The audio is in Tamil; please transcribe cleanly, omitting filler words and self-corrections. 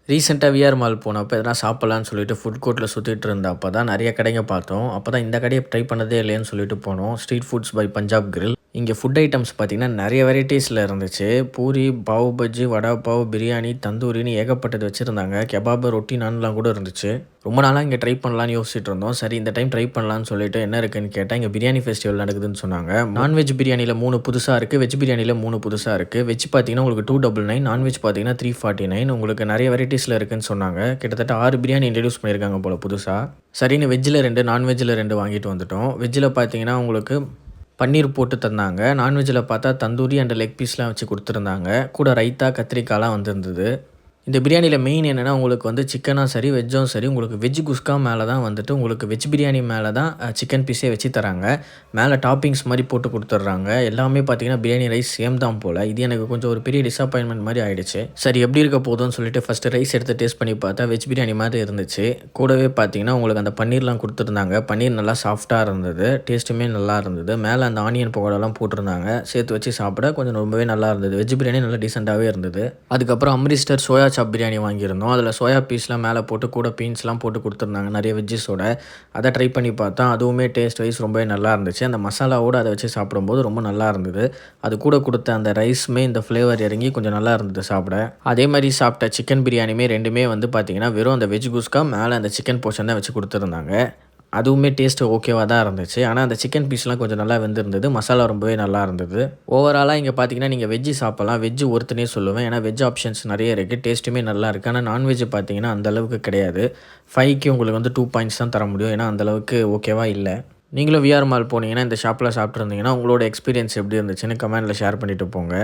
ரீசெண்டாக விஆர் மால் போனப்போ எதனா சாப்பிட்லான்னு சொல்லிட்டு ஃபுட் கோர்ட்டில் சுற்றிட்டு இருந்தப்போ தான் நிறைய கடைங்க பார்த்தோம். அப்போ தான் இந்த கடையை ட்ரை பண்ணதே இல்லைன்னு சொல்லிட்டு போனோம். Street foods by Punjab grill. இங்கே ஃபுட் ஐட்டம்ஸ் பார்த்திங்கன்னா நிறைய வெரைட்டிஸில் இருந்துச்சு. பூரி, பாவ் பஜ்ஜி, வடா பாவ், பிரியாணி, தந்தூரின்னு ஏகப்பட்டது வச்சுருந்தாங்க. கெபாபு, ரொட்டி, நான்லாம் கூட இருந்துச்சு. ரொம்ப நாளாக இங்கே ட்ரை பண்ணலான்னு யோசிச்சுட்டு இருந்தோம். சரி, இந்த டைம் ட்ரை பண்ணலான்னு சொல்லிட்டு என்ன இருக்குன்னு கேட்டால் இங்கே பிரியாணி ஃபெஸ்டிவல் நடக்குதுன்னு சொன்னாங்க. நான்வெஜ் பிரியாணியில் 3 புதுசாக இருக்குது, வெஜ் பிரியாணியில் 3 புதுசாக இருக்குது. வெஜ் பார்த்தீங்கன்னா உங்களுக்கு 299, நான்வெஜ் பார்த்தீங்கன்னா 349. உங்களுக்கு நிறைய வெரைட்டிஸில் இருக்குன்னு சொன்னாங்க. கிட்டத்தட்ட 6 பிரியாணி இன்ட்ரடியூஸ் பண்ணியிருக்காங்க போல் புதுசாக. சரின்னு வெஜ்ஜில் 2, நான்வெஜ்ஜில் 2 வாங்கிட்டு வந்துட்டோம். வெஜ்ஜில் பார்த்தீங்கன்னா உங்களுக்கு பன்னீர் போட்டு தந்தாங்க. நான்வெஜ்ஜில் பார்த்தா தந்தூரி அண்ட் லெக் பீஸ்லாம் வச்சு கொடுத்துருந்தாங்க. கூட ரைத்தா, கத்திரிக்காய்லாம் வந்திருந்தது. இந்த பிரியாணியில் மெயின் என்னென்னா உங்களுக்கு வந்து சிக்கனும் சரி, வெஜ்ஜும் சரி, உங்களுக்கு வெஜ் குஸ்கா மேலே தான் வந்துட்டு உங்களுக்கு வெஜ் பிரியாணி மேலே தான் சிக்கன் பீஸே வச்சு தராங்க. மேலே டாப்பிங்ஸ் மாதிரி போட்டு கொடுத்துட்றாங்க. எல்லாமே பார்த்தீங்கன்னா பிரியாணி ரைஸ் சேம் தான் போல். இது எனக்கு கொஞ்சம் ஒரு பெரிய டிசப்பாயின்மெண்ட் மாதிரி ஆகிடுச்சு. சரி, எப்படி இருக்க போதும்னு சொல்லிட்டு ஃபஸ்ட்டு ரைஸ் எடுத்து டேஸ்ட் பண்ணி பார்த்தா வெஜ் பிரியாணி மாதிரி இருந்துச்சு. கூடவே பார்த்தீங்கன்னா உங்களுக்கு அந்த பன்னீர்லாம் கொடுத்துருந்தாங்க. பன்னீர் நல்லா சாஃப்டாக இருந்தது, டேஸ்ட்டுமே நல்லா இருந்தது. மேலே அந்த ஆனியன் பக்கோடாலாம் போட்டிருந்தாங்க. சேர்த்து வச்சு சாப்பிட கொஞ்சம் ரொம்பவே நல்லா இருந்தது. வெஜ் பிரியாணி நல்லா டீசெண்டாகவே இருந்தது. அதுக்கப்புறம் அம்ரிஸ்டர் சோயா சாப் பிரியாணி வாங்கியிருந்தோம். அதில் சோயா பீஸ்லாம் மேலே போட்டு கூட பீன்ஸ்லாம் போட்டு கொடுத்துருந்தாங்க நிறைய வெஜ்ஜஸோட. அதை ட்ரை பண்ணி பார்த்தா அதுவுமே டேஸ்ட் வைஸ் ரொம்பவே நல்லா இருந்துச்சு. அந்த மசாலாவோடு அதை வச்சு சாப்பிடும்போது ரொம்ப நல்லா இருந்தது. அது கூட கொடுத்த அந்த ரைஸுமே இந்த ஃப்ளேவர் இறங்கி கொஞ்சம் நல்லா இருந்தது சாப்பிட. அதே மாதிரி சாப்பிட்ட சிக்கன் பிரியாணியுமே ரெண்டுமே வந்து பார்த்திங்கன்னா வெறும் அந்த வெஜ் குஸ்கா மேலே அந்த சிக்கன் போர்ஷன் தான் வச்சு கொடுத்துருந்தாங்க. அதுவுமே டேஸ்ட்டு ஓகேவாக தான் இருந்துச்சு. ஆனால் அந்த சிக்கன் பீஸ்லாம் கொஞ்சம் நல்லா வெந்திருந்தது. மசாலா ரொம்பவே நல்லா இருந்தது. ஓவராலாக இங்கே பார்த்தீங்கன்னா நீங்கள் வெஜ்ஜு சாப்பிட்லாம். வெஜ்ஜு ஒருத்தனே சொல்லுவேன். ஏன்னா வெஜ் ஆப்ஷன்ஸ் நிறைய இருக்குது. டேஸ்ட்டுமே நல்லா இருக்குது. ஆனால் நான்வெஜ் பார்த்தீங்கன்னா அந்தளவுக்கு கிடையாது. 5க்கு உங்களுக்கு வந்து 2 பாயிண்ட்ஸ் தான் தர முடியும். ஏன்னா அந்தளவுக்கு ஓகேவாக இல்லை. நீங்களும் விஆர் மால் போனீங்கன்னா இந்த ஷாப்பில் சாப்பிட்ருந்தீங்கன்னா உங்களோட எக்ஸ்பீரியன்ஸ் எப்படி இருந்துச்சுன்னு கமெண்ட்டில் ஷேர் பண்ணிவிட்டு போங்க.